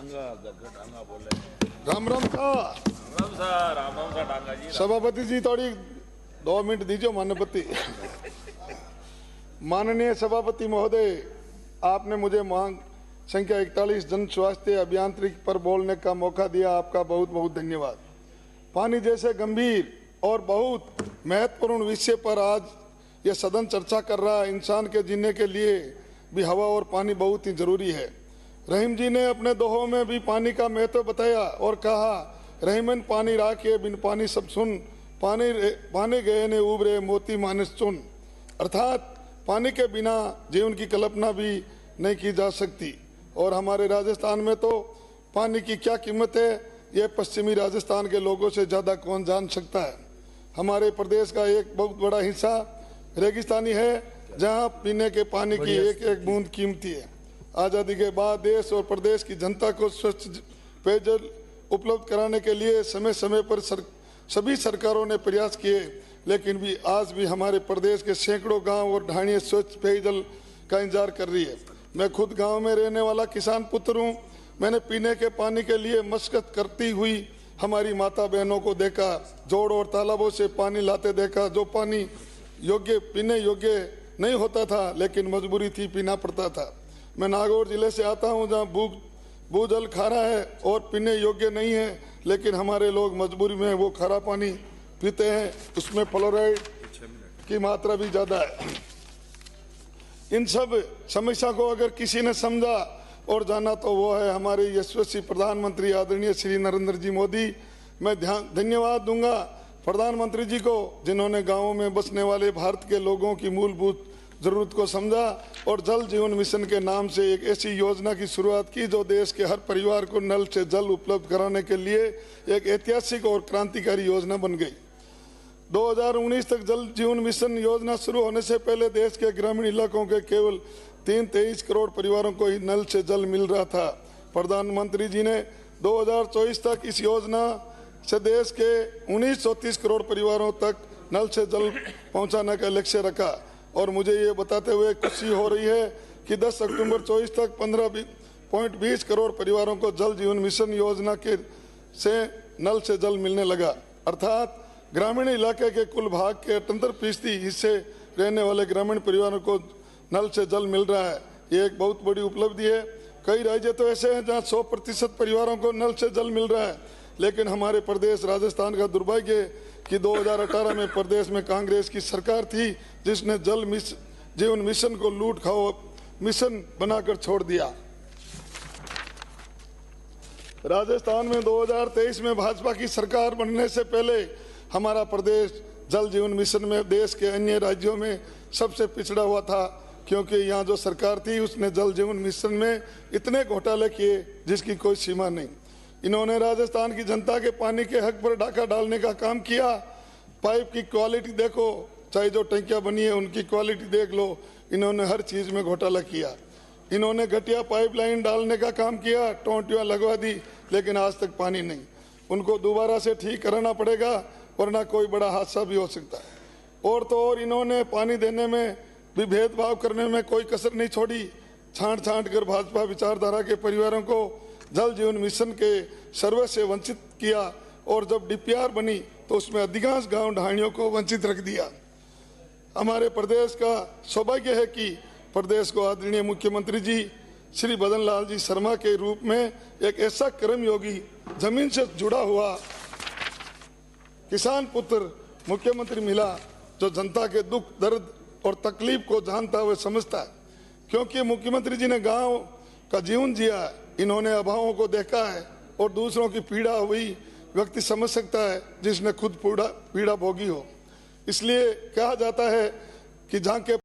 डांगा बोल रहे। राम राम सा डांगा जी। सभापति जी थोड़ी 2 मिनट दीजिए मान्यपति। माननीय सभापति महोदय, आपने मुझे मांग संख्या 41 जन स्वास्थ्य अभियांत्रिकी पर बोलने का मौका दिया, आपका बहुत बहुत धन्यवाद। पानी जैसे गंभीर और बहुत महत्वपूर्ण विषय पर आज यह सदन चर्चा कर रहा है। इंसान के जीने के लिए भी हवा और पानी बहुत ही जरूरी है। रहीम जी ने अपने दोहों में भी पानी का महत्व बताया और कहा, रहीमन पानी राखे बिन पानी सब सुन, पानी गए ने उबरे मोती मानस चुन। अर्थात पानी के बिना जीवन की कल्पना भी नहीं की जा सकती। और हमारे राजस्थान में तो पानी की क्या कीमत है, ये पश्चिमी राजस्थान के लोगों से ज़्यादा कौन जान सकता है। हमारे प्रदेश का एक बहुत बड़ा हिस्सा रेगिस्तानी है, जहाँ पीने के पानी की एक एक बूंद कीमती है। आज़ादी के बाद देश और प्रदेश की जनता को स्वच्छ पेयजल उपलब्ध कराने के लिए समय समय पर सभी सरकारों ने प्रयास किए, लेकिन भी आज भी हमारे प्रदेश के सैकड़ों गांव और ढाणियाँ स्वच्छ पेयजल का इंतजार कर रही है। मैं खुद गांव में रहने वाला किसान पुत्र हूँ। मैंने पीने के पानी के लिए मशक्कत करती हुई हमारी माता बहनों को देखा, जोड़ और तालाबों से पानी लाते देखा, जो पानी पीने योग्य नहीं होता था, लेकिन मजबूरी थी, पीना पड़ता था। मैं नागौर जिले से आता हूँ, जहाँ भूजल खारा है और पीने योग्य नहीं है, लेकिन हमारे लोग मजबूरी में वो खारा पानी पीते हैं, उसमें फ्लोराइड की मात्रा भी ज़्यादा है। इन सब समस्या को अगर किसी ने समझा और जाना तो वो है हमारे यशस्वी प्रधानमंत्री आदरणीय श्री नरेंद्र जी मोदी। मैं धन्यवाद दूंगा प्रधानमंत्री जी को, जिन्होंने गाँवों में बसने वाले भारत के लोगों की मूलभूत जरूरत को समझा और जल जीवन मिशन के नाम से एक ऐसी योजना की शुरुआत की जो देश के हर परिवार को नल से जल उपलब्ध कराने के लिए एक ऐतिहासिक और क्रांतिकारी योजना बन गई। 2019 तक जल जीवन मिशन योजना शुरू होने से पहले देश के ग्रामीण इलाकों के केवल 23 करोड़ परिवारों को ही नल से जल मिल रहा था। प्रधानमंत्री जी ने 2024 तक इस योजना से देश के 1930 करोड़ परिवारों तक नल से जल पहुंचाने का लक्ष्य रखा। और मुझे ये बताते हुए खुशी हो रही है कि 10 अक्टूबर 24 तक 15.20 करोड़ परिवारों को जल जीवन मिशन योजना के से नल से जल मिलने लगा। अर्थात ग्रामीण इलाके के कुल भाग के 78% हिस्से रहने वाले ग्रामीण परिवारों को नल से जल मिल रहा है। ये एक बहुत बड़ी उपलब्धि है। कई राज्य तो ऐसे हैं जहाँ 100% परिवारों को नल से जल मिल रहा है, लेकिन हमारे प्रदेश राजस्थान का दुर्भाग्य है कि 2018 में प्रदेश में कांग्रेस की सरकार थी, जिसने जल जीवन मिशन को लूट खाओ मिशन बनाकर छोड़ दिया। राजस्थान में 2023 में भाजपा की सरकार बनने से पहले हमारा प्रदेश जल जीवन मिशन में देश के अन्य राज्यों में सबसे पिछड़ा हुआ था, क्योंकि यहाँ जो सरकार थी उसने जल जीवन मिशन में इतने घोटाले किए जिसकी कोई सीमा नहीं। इन्होंने राजस्थान की जनता के पानी के हक पर डाका डालने का काम किया। पाइप की क्वालिटी देखो, चाहे जो टंकियां बनी है उनकी क्वालिटी देख लो, इन्होंने हर चीज़ में घोटाला किया। इन्होंने घटिया पाइपलाइन डालने का काम किया, टोंटियां लगवा दी, लेकिन आज तक पानी नहीं। उनको दोबारा से ठीक कराना पड़ेगा, वरना कोई बड़ा हादसा भी हो सकता है। और तो और इन्होंने पानी देने में भी भेदभाव करने में कोई कसर नहीं छोड़ी। छांट कर भाजपा विचारधारा के परिवारों को जल जीवन मिशन के सर्वे से वंचित किया, और जब डीपीआर बनी तो उसमें अधिकांश गांव ढाणियों को वंचित रख दिया। हमारे प्रदेश का सौभाग्य है कि प्रदेश को आदरणीय मुख्यमंत्री जी श्री बदन लाल जी शर्मा के रूप में एक ऐसा कर्मयोगी, जमीन से जुड़ा हुआ किसान पुत्र मुख्यमंत्री मिला, जो जनता के दुख दर्द और तकलीफ को जानता हुए समझता है। क्योंकि मुख्यमंत्री जी ने गांव का जीवन जिया है, इन्होंने अभावों को देखा है और दूसरों की पीड़ा हुई व्यक्ति समझ सकता है जिसने खुद पीड़ा भोगी हो। इसलिए कहा जाता है कि जहाँ के